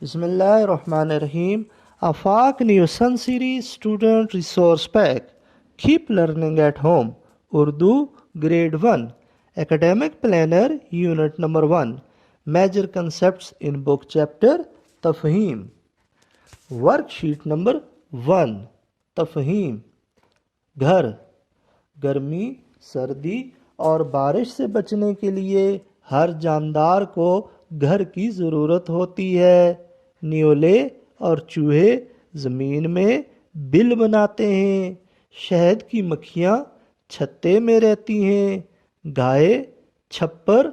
Bismillahirrahmanirrahim. Afaq New Sun Series Student Resource Pack. Keep learning at home. Urdu Grade 1. Academic Planner Unit Number 1. Major Concepts in Book Chapter Tafheem. Worksheet Number 1. Tafheem. گھر گرمی سردی اور بارش سے بچنے کے لیے ہر جاندار کو گھر کی ضرورت ہوتی ہے۔ نیولے اور چوہے زمین میں بل بناتے ہیں۔ شہد کی مکھیاں چھتے میں رہتی ہیں۔ گائے چھپر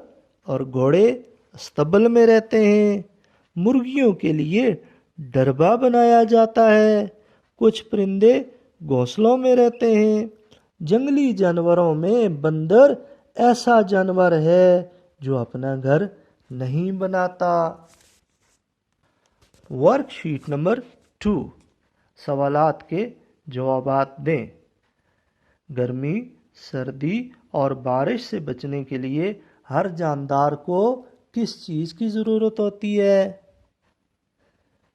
اور گھوڑے استبل میں رہتے ہیں۔ مرغیوں کے لیے ڈربہ بنایا جاتا ہے۔ کچھ پرندے گھونسلوں میں رہتے ہیں۔ جنگلی جانوروں میں بندر ایسا جانور ہے جو اپنا گھر نہیں بناتا۔ ورک شیٹ نمبر 2 سوالات کے جوابات دیں۔ گرمی سردی اور بارش سے بچنے کے لیے ہر جاندار کو کس چیز کی ضرورت ہوتی ہے؟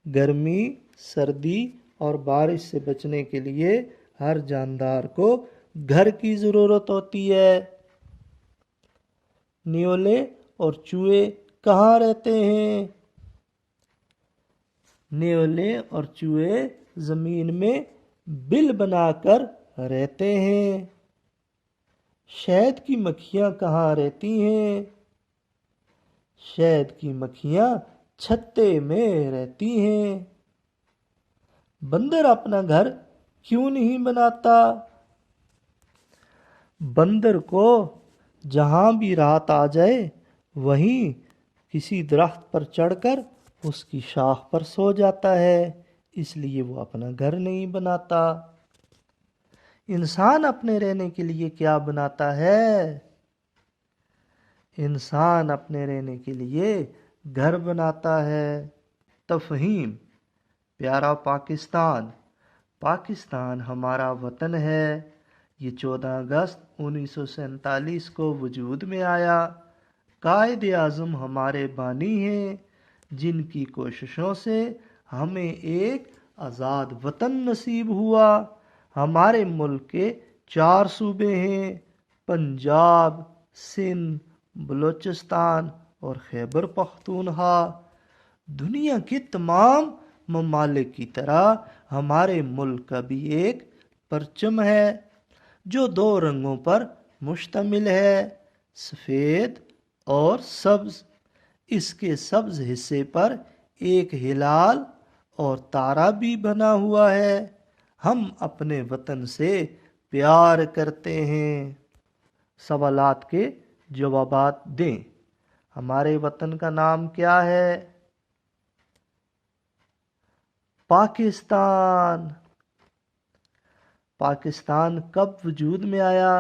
گرمی سردی اور بارش سے بچنے کے لیے ہر جاندار کو گھر کی ضرورت ہوتی ہے۔ نیولے اور چوہے کہاں رہتے ہیں؟ نیولے اور چوہے زمین میں بل بنا کر رہتے ہیں۔ شہد کی مکھیاں کہاں رہتی ہیں؟ شہد کی مکھیاں چھتے میں رہتی ہیں۔ بندر اپنا گھر کیوں نہیں بناتا؟ بندر کو جہاں بھی رات آ جائے وہیں کسی درخت پر چڑھ کر اس کی شاخ پر سو جاتا ہے، اس لیے وہ اپنا گھر نہیں بناتا۔ انسان اپنے رہنے کے لیے کیا بناتا ہے؟ انسان اپنے رہنے کے لیے گھر بناتا ہے۔ تفہیم۔ پیارا پاکستان، پاکستان ہمارا وطن ہے۔ یہ 14 اگست 1947 کو وجود میں آیا۔ قائد اعظم ہمارے بانی ہیں جن کی کوششوں سے ہمیں ایک آزاد وطن نصیب ہوا۔ ہمارے ملک کے 4 صوبے ہیں: پنجاب، سندھ، بلوچستان اور خیبر پختونخوا۔ دنیا کے تمام ممالک کی طرح ہمارے ملک کا بھی ایک پرچم ہے جو 2 رنگوں پر مشتمل ہے، سفید اور سبز۔ اس کے سبز حصے پر ایک ہلال اور تارا بھی بنا ہوا ہے۔ ہم اپنے وطن سے پیار کرتے ہیں۔ سوالات کے جوابات دیں۔ ہمارے وطن کا نام کیا ہے؟ پاکستان۔ پاکستان کب وجود میں آیا؟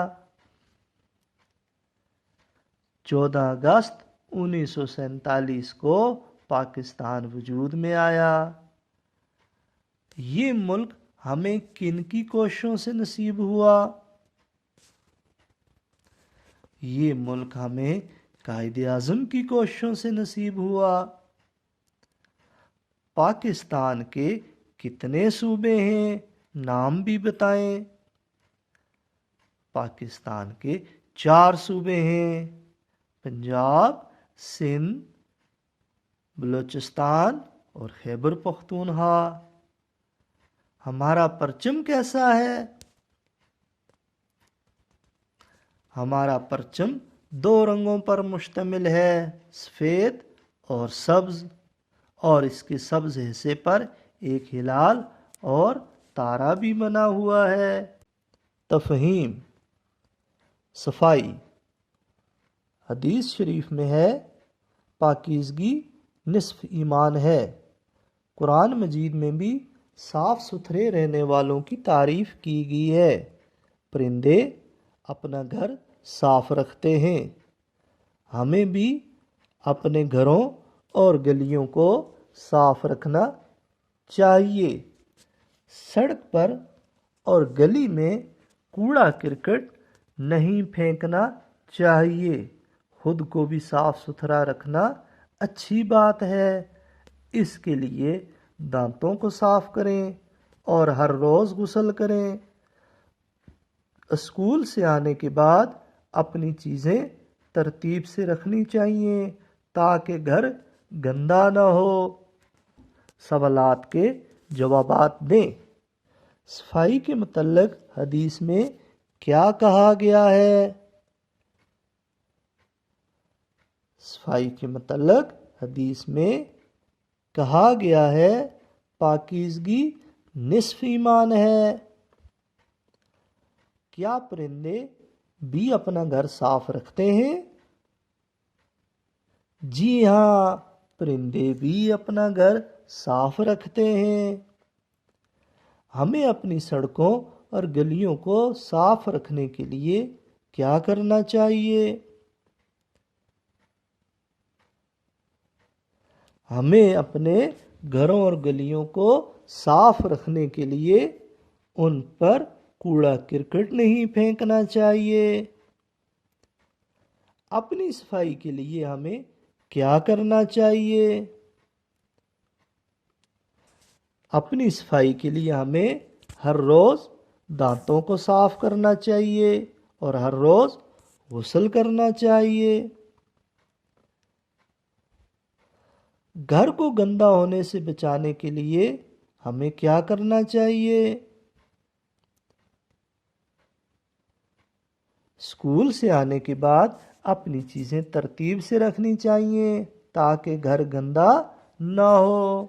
14 اگست 1947 کو پاکستان وجود میں آیا۔ یہ ملک ہمیں کن کی کوششوں سے نصیب ہوا؟ یہ ملک ہمیں قائد اعظم کی کوششوں سے نصیب ہوا۔ پاکستان کے کتنے صوبے ہیں؟ نام بھی بتائیں۔ پاکستان کے 4 صوبے ہیں: پنجاب، سندھ، بلوچستان اور خیبر پختونخوا۔ ہمارا پرچم کیسا ہے؟ ہمارا پرچم 2 رنگوں پر مشتمل ہے، سفید اور سبز، اور اس کے سبز حصے پر ایک ہلال اور تارا بھی بنا ہوا ہے۔ تفہیم۔ صفائی۔ حدیث شریف میں ہے پاکیزگی نصف ایمان ہے۔ قرآن مجید میں بھی صاف ستھرے رہنے والوں کی تعریف کی گئی ہے۔ پرندے اپنا گھر صاف رکھتے ہیں۔ ہمیں بھی اپنے گھروں اور گلیوں کو صاف رکھنا چاہیے۔ سڑک پر اور گلی میں کوڑا کرکٹ نہیں پھینکنا چاہیے۔ خود کو بھی صاف ستھرا رکھنا اچھی بات ہے۔ اس کے لیے دانتوں کو صاف کریں اور ہر روز غسل کریں۔ اسکول سے آنے کے بعد اپنی چیزیں ترتیب سے رکھنی چاہیے تاکہ گھر گندا نہ ہو۔ سوالات کے جوابات دیں۔ صفائی کے متعلق حدیث میں کیا کہا گیا ہے؟ صفائی کے متعلق حدیث میں کہا گیا ہے پاکیزگی نصف ایمان ہے۔ کیا پرندے بھی اپنا گھر صاف رکھتے ہیں؟ جی ہاں، پرندے بھی اپنا گھر صاف رکھتے ہیں۔ ہمیں اپنی سڑکوں اور گلیوں کو صاف رکھنے کے لیے کیا کرنا چاہیے؟ ہمیں اپنے گھروں اور گلیوں کو صاف رکھنے کے لیے ان پر کوڑا کرکٹ نہیں پھینکنا چاہیے۔ اپنی صفائی کے لیے ہمیں کیا کرنا چاہیے؟ اپنی صفائی کے لیے ہمیں ہر روز دانتوں کو صاف کرنا چاہیے اور ہر روز غسل کرنا چاہیے۔ گھر کو گندا ہونے سے بچانے کے لیے ہمیں کیا کرنا چاہیے؟ اسکول سے آنے کے بعد اپنی چیزیں ترتیب سے رکھنی چاہیے تاکہ گھر گندا نہ ہو۔